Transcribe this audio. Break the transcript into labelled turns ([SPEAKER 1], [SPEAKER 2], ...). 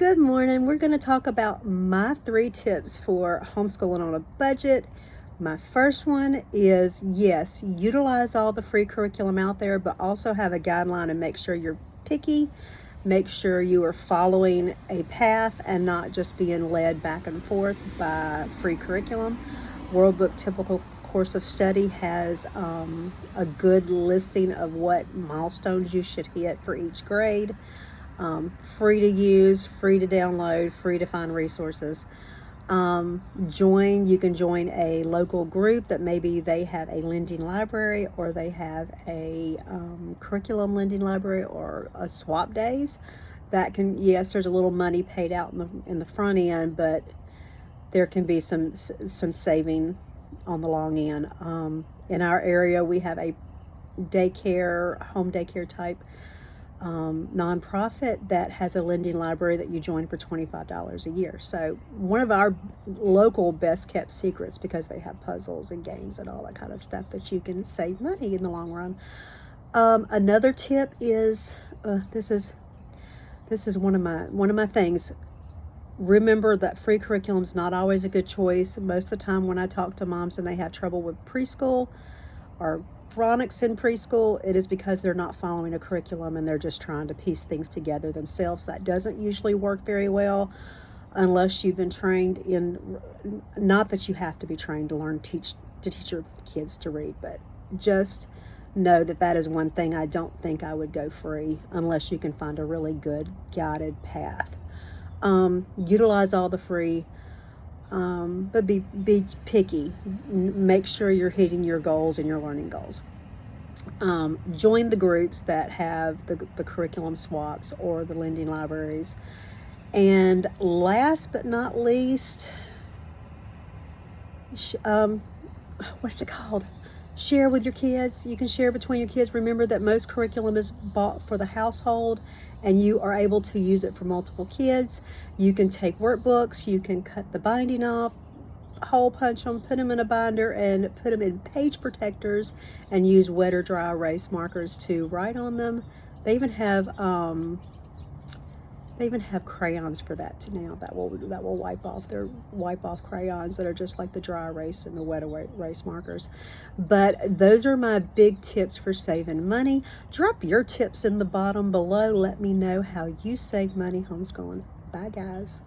[SPEAKER 1] Good morning. We're going to talk about my 3 tips for homeschooling on a budget. My first one is yes, utilize all the free curriculum out there, but also have a guideline and make sure you're picky. Make sure you are following a path and not just being led back and forth by free curriculum. World Book Typical Course of Study has a good listing of what milestones you should hit for each grade. Free to use, free to download, free to find resources. You can join a local group that maybe they have a lending library or they have a curriculum lending library or a swap days. That can, yes, there's a little money paid out in the front end, but there can be some saving on the long end. In our area, we have a home daycare type nonprofit that has a lending library that you join for $25 a year. So one of our local best kept secrets, because they have puzzles and games and all that kind of stuff that you can save money in the long run. Another tip is this is one of my things. Remember that free curriculum is not always a good choice. Most of the time when I talk to moms and they have trouble with preschool or phonics in preschool, it is because they're not following a curriculum and they're just trying to piece things together themselves. That doesn't usually work very well unless you've been trained in, not that you have to be trained to teach your kids to read, but just know that is one thing I don't think I would go free unless you can find a really good guided path. Utilize all the free, but be picky. Make sure you're hitting your goals and your learning goals. Join the groups that have the curriculum swaps or the lending libraries. And last but not least, what's it called? Share with your kids. You can share between your kids. Remember that most curriculum is bought for the household and you are able to use it for multiple kids. You can take workbooks, you can cut the binding off, hole punch them, put them in a binder, and put them in page protectors and use wet or dry erase markers to write on them. They even have crayons for that too now that will wipe off crayons that are just like the dry erase and the wet erase markers. But those are my big tips for saving money. Drop your tips in the bottom below. Let me know how you save money homeschooling. Bye guys.